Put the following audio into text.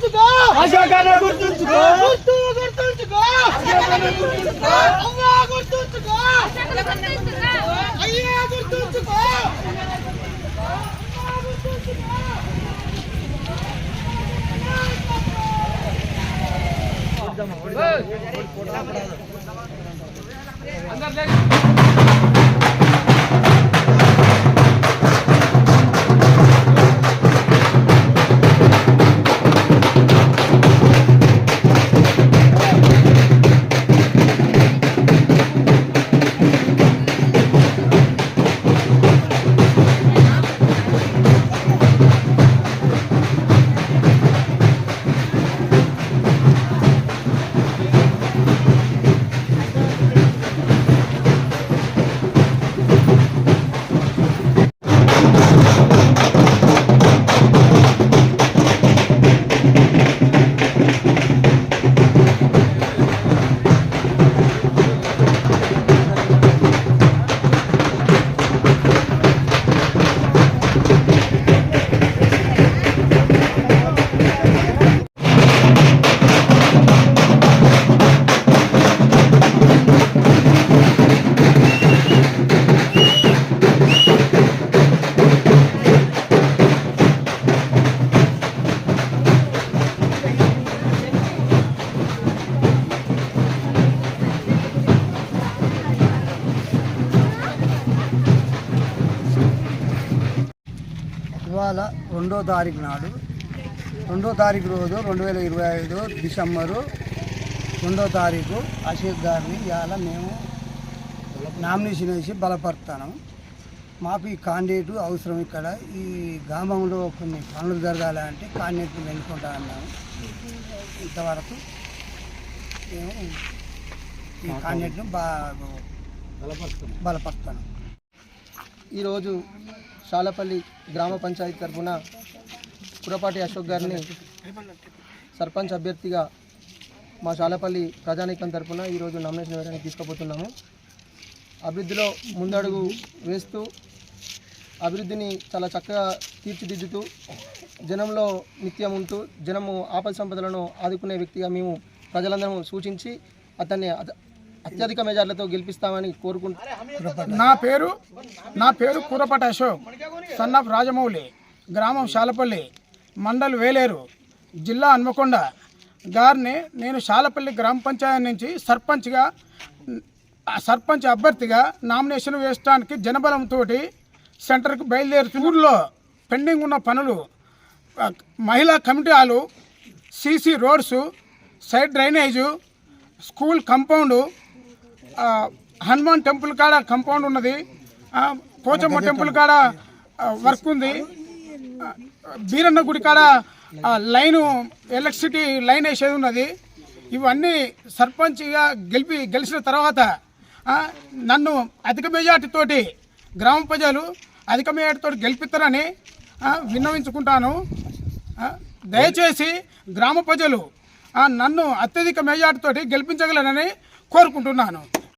గుర్తుంచుకో అశోకన్న గుర్తుంచుకో గుర్తుంచుకో అశోకన్న గుర్తుంచుకో అవ్వ గుర్తుంచుకో అయ్యా గుర్తుంచుకో అందరూ ఇవాళ 2వ తారీఖు నాడు 2వ తారీఖు రోజు 2025 డిసెంబరు 2వ తారీఖు అశోక్ గారిని ఇవాళ మేము నామినేషన్ వేసి బలపరుస్తాను. మాకు ఈ కాండిడేట్ అవసరం. ఇక్కడ ఈ గ్రామంలో కొన్ని పనులు జరగాలంటే కాండిడేట్ని ఎన్నుకుంటా అన్నాము. ఇంతవరకు మేము ఈ కాండిడేట్ను బలపరుస్తాను. ఈరోజు శాలపల్లి గ్రామ పంచాయతీ తరఫున కురపాటి అశోక్ గారిని సర్పంచ్ అభ్యర్థిగా మా శాలపల్లి ప్రజానీకం తరఫున ఈరోజు నామినేషన్ వేయడానికి తీసుకుపోతున్నాము. అభివృద్ధిలో ముందడుగు వేస్తూ అభివృద్ధిని చాలా చక్కగా తీర్చిదిద్దుతూ జనంలో నిత్యం ఉంటూ జనము ఆపద సంపదలను ఆదుకునే వ్యక్తిగా మేము ప్రజలందరం సూచించి అతన్ని అత్యధిక మెజార్లతో గెలిపిస్తామని కోరుకుంటున్నాం. నా పేరు కూరపాటి అశోక్, సన్ ఆఫ్ రాజమౌళి, గ్రామం శాలపల్లి, మండల్ వేలేరు, జిల్లా హన్మకొండ గారిని నేను శాలపల్లి గ్రామ పంచాయతీ నుంచి సర్పంచ్ అభ్యర్థిగా నామినేషన్ వేయడానికి జనబలంతో సెంటర్కి బయలుదేరి ఊళ్ళో పెండింగ్ ఉన్న పనులు, మహిళా committee hall, CC roads, side drainage, school compound, Hanuman temple కాడ కాంపౌండ్ ఉన్నది, పోచమ్మ టెంపుల్ కాడ వర్క్ ఉంది, బీరన్న గుడి కాడ లైను ఎలక్ట్రిసిటీ లైన్ వేసేది ఉన్నది. ఇవన్నీ సర్పంచ్గా గెలిచిన తర్వాత నన్ను అధిక మెజార్టీతోటి గ్రామ ప్రజలు అధిక మెజార్టీతో గెలిపిస్తారని విన్నవించుకుంటాను. దయచేసి గ్రామ ప్రజలు నన్ను అత్యధిక మెజార్టీతోటి గెలిపించగలరని కోరుకుంటున్నాను.